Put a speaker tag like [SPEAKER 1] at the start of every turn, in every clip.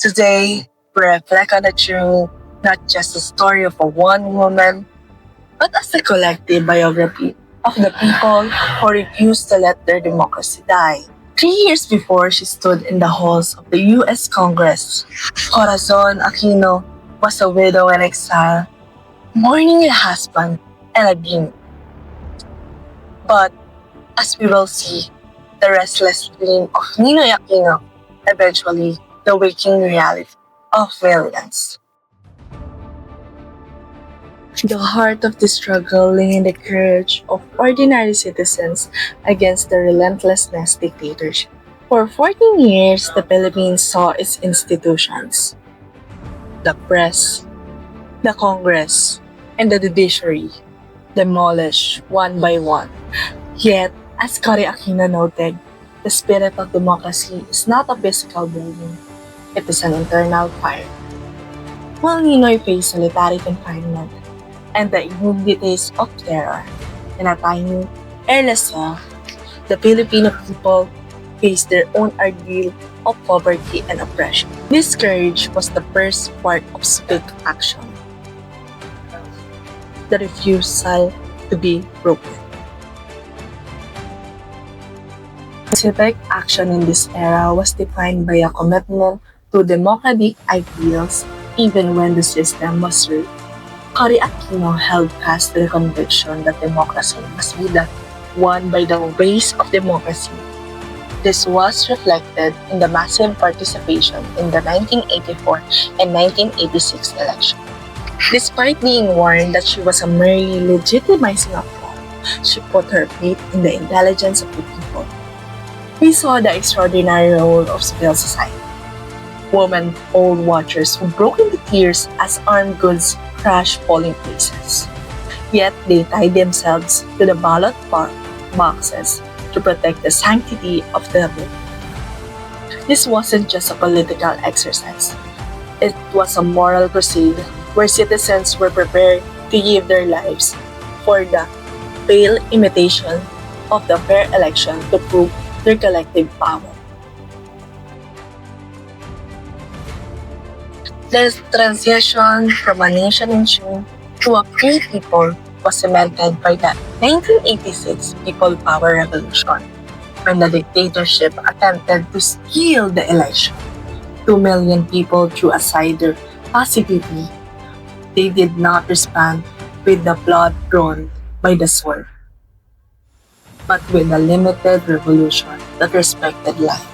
[SPEAKER 1] Today, we reflect on the journey, not just the story of a one woman, but as a collective biography of the people who refused to let their democracy die. 3 years before she stood in the halls of the U.S. Congress, Corazon Aquino was a widow in exile, mourning a husband and a dean. But as we will see, the restless dream of Ninoy Aquino, eventually the waking reality of millions. The heart of the struggle lay in the courage of ordinary citizens against the relentlessness dictatorship. For 14 years, the Philippines saw its institutions, the press, the Congress, and the judiciary demolished one by one. Yet, as Cory Aquino noted, the spirit of democracy is not a physical building, it is an internal fire. While Ninoy faced solitary confinement and the indignities of terror in a tiny, airless cell, the Filipino people faced their own ordeal of poverty and oppression. This courage was the first part of civic action, the refusal to be broken. Civic action in this era was defined by a commitment to democratic ideals even when the system was rigged. Cory Aquino held fast to the conviction that democracy must be the won by the ways of democracy. This was reflected in the massive participation in the 1984 and 1986 election. Despite being warned that she was a merely legitimizing of law, she put her faith in the intelligence of the people. We saw the extraordinary role of civil society. Women poll watchers who broke into tears as armed goods crashed polling places. Yet they tied themselves to the ballot boxes to protect the sanctity of the vote. This wasn't just a political exercise. It was a moral crusade where citizens were prepared to give their lives for the pale imitation of the fair election to prove their collective power. The transition from a nation in tune to a free people was cemented by the 1986 People Power Revolution, when the dictatorship attempted to steal the election. 2 million people threw aside their passivity. They did not respond with the blood drawn by the sword, but with a limited revolution that respected life.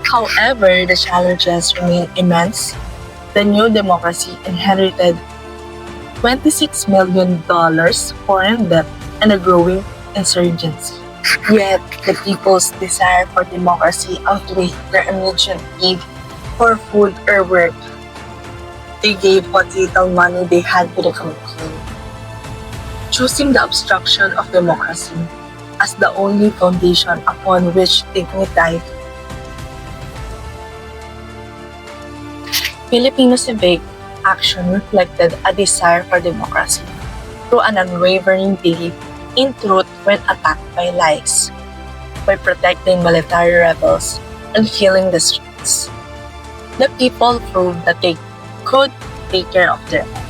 [SPEAKER 1] However, the challenges remain immense. The new democracy inherited $26 million foreign debt and a growing insurgency. Yet, the people's desire for democracy outweighed their immediate need for food or work. They gave what little money they had to the campaign, choosing the obstruction of democracy as the only foundation upon which dignity. Filipino civic action reflected a desire for democracy through an unwavering belief in truth when attacked by lies, by protecting military rebels and healing the streets. The people proved that they could take care of their own.